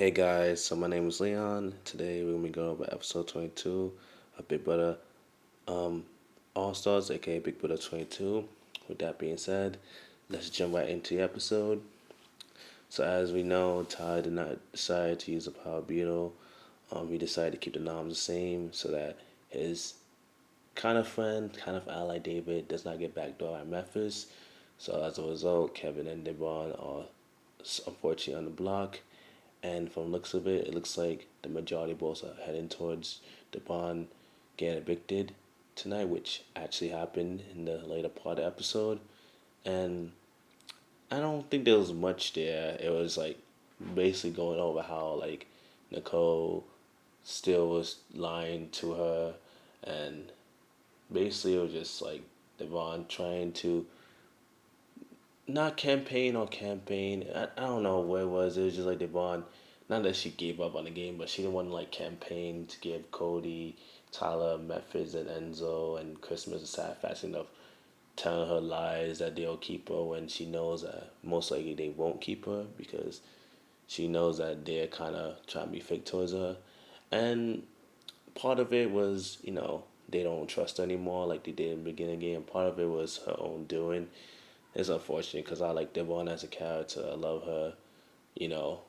Hey guys, so my name is Leon. Today we're gonna be going over episode 22 of Big Brother um, All Stars, aka Big Brother 22. With that being said, let's jump right into the episode. So as we know, Ty did not decide to use the Power Beetle. He decided to keep the noms the same so that his kind of friend, kind of ally David does not get backdoored by Memphis. So as a result, Kevin and Devon are unfortunately on the block. And from the looks of it, it looks like the majority of votes are heading towards Devon getting evicted tonight, which actually happened in the later part of the episode. And I don't think there was much there. It was like basically going over how like Nicole still was lying to her, and basically it was just like Devon trying to not campaign or campaign. I don't know what it was. It was just like Devon. Not that she gave up on the game, but she didn't want to like campaign to give Cody, Tyler, Memphis, and Enzo and Christmas a satisfaction of telling her lies that they'll keep her when she knows that most likely they won't keep her because she knows that they're kind of trying to be fake towards her. And part of it was, they don't trust her anymore like they did in the beginning of the game. Part of it was her own doing. It's unfortunate because I like Devon as a character. I love her. You know,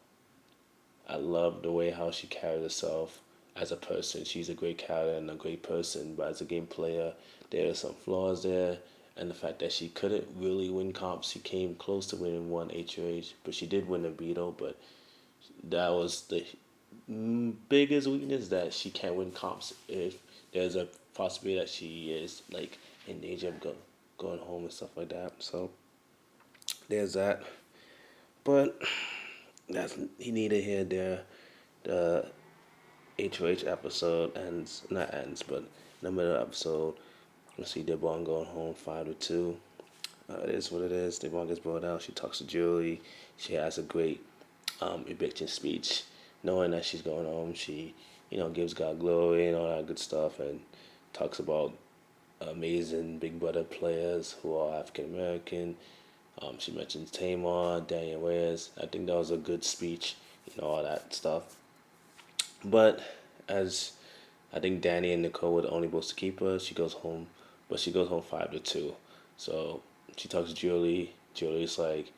I love the way how she carries herself as a person. She's a great character and a great person, but as a game player, there are some flaws there. And the fact that she couldn't really win comps, she came close to winning one HOH, but she did win a veto. But that was the biggest weakness that she can't win comps if there's a possibility that she is like in danger of going home and stuff like that. So there's that. But that's he needed here there. The HOH episode ends, not ends, but in the middle of the episode, you see Devon going home 5-2. It is what it is. Devon gets brought out. She talks to Julie. She has a great eviction speech, knowing that she's going home. She, gives God glory and all that good stuff, and talks about amazing Big Brother players who are African American. She mentions Tamar, Daniel Reyes. I think that was a good speech, all that stuff. But as I think Danny and Nicole were the only supposed to keep her, she goes home, but she goes home 5-2. So she talks to Julie. Julie's like,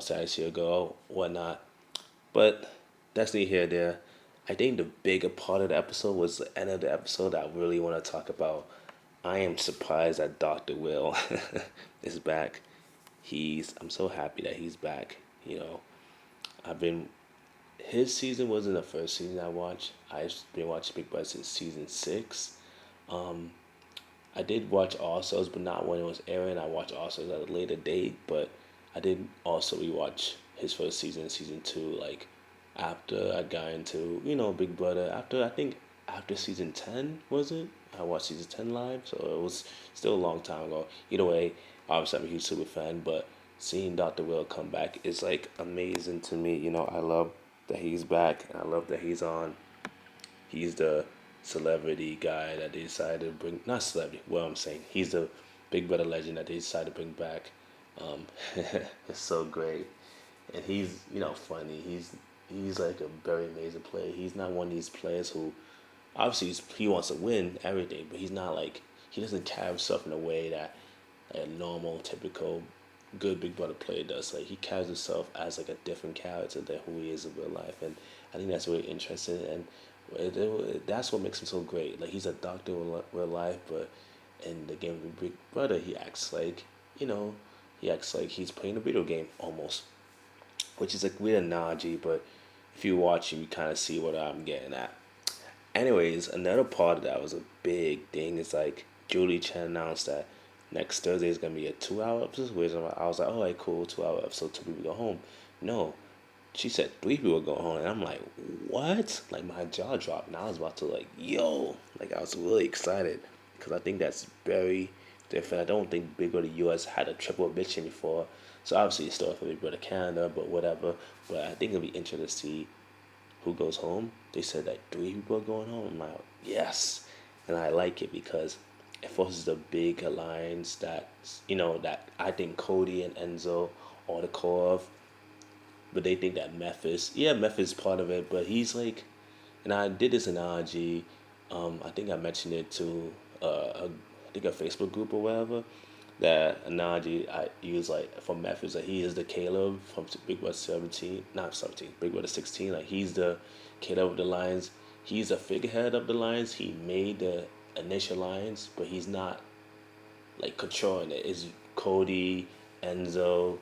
sad to see her go, whatnot. But that's neither here nor there. I think the bigger part of the episode was the end of the episode that I really want to talk about. I am surprised that Dr. Will is back. I'm so happy that he's back. I've been his season wasn't the first season I watched. I've been watching Big Brother since season 6. Um, I did watch All Stars, but not when it was airing. I watched All Stars at a later date, but I did also rewatch his first season, season 2, like after I got into Big Brother. After season 10 was it? I watched season 10 live, so it was still a long time ago. Either way, obviously I'm a huge super fan, but seeing Dr. Will come back is like amazing to me. I love that he's back, and I love that he's on. He's the celebrity guy that they decided to bring. Not celebrity. Well, I'm saying he's the Big Brother legend that they decided to bring back. Um, it's so great, and he's funny. He's like a very amazing player. He's not one of these players who obviously he wants to win everything, but he's not like he doesn't carry himself in a way that a normal, typical, good Big Brother player does. Like he carries himself as like a different character than who he is in real life, and I think that's really interesting. And that's what makes him so great. Like he's a doctor in real life, but in the game of Big Brother, you know, he acts like he's playing a video game almost, which is like weird analogy, but if you watch him, you kind of see what I'm getting at. Anyways, another part of that was a big thing. Is like Julie Chen announced that next Thursday is gonna be a 2 hour episode. Which I was like, all right, cool, 2 hour episode, two people go home. No, she said three people go home, and I'm like, what? Like my jaw dropped, and I was about to like, yo, like I was really excited because I think that's very different. I don't think Big Brother US had a triple eviction before, so obviously it's still for Big Brother Canada, but whatever. But I think it'll be interesting to see who goes home. They said that three people are going home. I'm like, yes, and I like it because it forces a big alliance that that I think Cody and Enzo are the core of. but they think that Meth is part of it, but he's like, and I did this analogy. I think I mentioned it to I think a Facebook group or whatever. That analogy I use like for Meth is that he is the Caleb from Big Brother 17, not 17, Big Brother 16. Like he's the Caleb of the Lions. He's a figurehead of the Lions. He made the initial Lions, but he's not like controlling it. It's Cody, Enzo,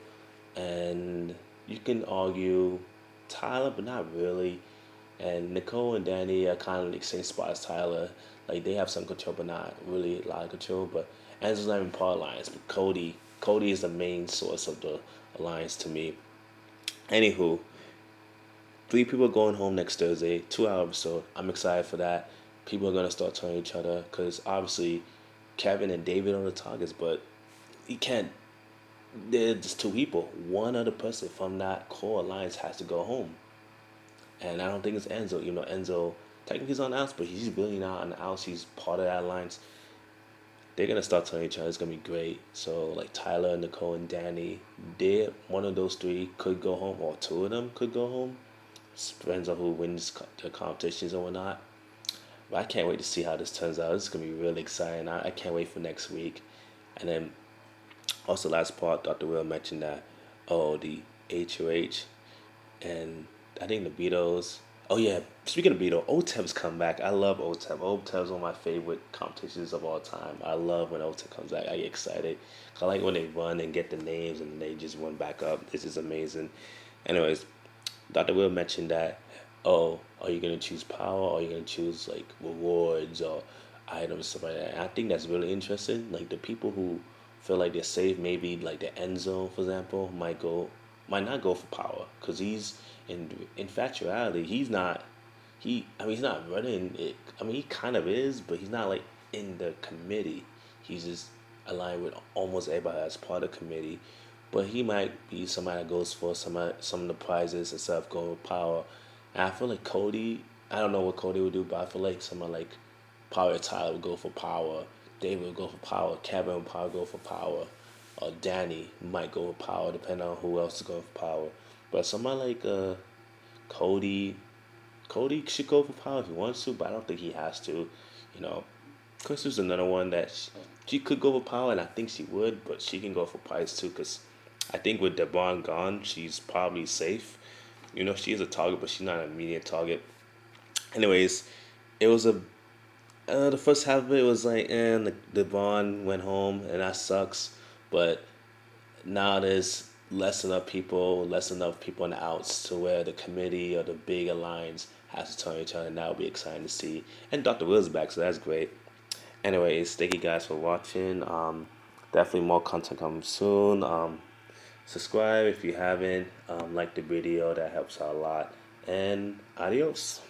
and you can argue Tyler, but not really. And Nicole and Danny are kind of like same spot as Tyler. Like they have some control, but not really a lot of control. But Enzo's not even part alliance. But Cody is the main source of the alliance to me. Anywho, three people going home next Thursday, 2 hour episode. I'm excited for that. People are gonna start turning each other because obviously Kevin and David are the targets, but you can't. They're just two people. One other person from that core alliance has to go home. And I don't think it's Enzo. You know, Enzo technically he's on the outs, but he's really not on the outs. He's part of that alliance. They're gonna start telling each other. It's gonna be great. So like Tyler, Nicole, and Danny, they one of those three could go home, or two of them could go home. Depends on who wins the competitions or whatnot. But I can't wait to see how this turns out. It's gonna be really exciting. I can't wait for next week. And then also last part, Dr. Will mentioned that the HOH and I think the Beatles. Oh yeah, speaking of Beatles, OTEP's come back. I love OTEP. OTEP's one of my favorite competitions of all time. I love when OTEP comes back. I get excited. I like when they run and get the names and they just run back up. This is amazing. Anyways, Dr. Will mentioned that. Oh, are you gonna choose power or are you gonna choose like rewards or items stuff like that? And I think that's really interesting. Like the people who feel like they're safe, maybe like the Enzo, for example, might not go for power because he's in factuality he's not he's not running it. I mean he kind of is, but he's not like in the committee. He's just aligned with almost everybody as part of the committee. But he might be somebody that goes for some of the prizes and stuff going with power. And I feel like Cody. I don't know what Cody would do, but I feel like someone like Power Tyler would go for power. David would go for power. Kevin would probably go for power. Or Danny might go with power, depending on who else is going for power. But somebody like Cody, Cody should go for power if he wants to, but I don't think he has to. You know, Crystal's another one that she could go for power, and I think she would, but she can go for prize too, because I think with DeBron gone, she's probably safe. You know, she is a target, but she's not an immediate target. Anyways, it was a the first half of it was like, and the Bond went home, and that sucks. But now there's less enough people in the outs to where the committee or the big alliance has to turn each other, and that will be exciting to see. And Dr. Will's back, so that's great. Anyways, thank you guys for watching. Definitely more content coming soon. Subscribe if you haven't. Like the video, that helps out a lot. And adios.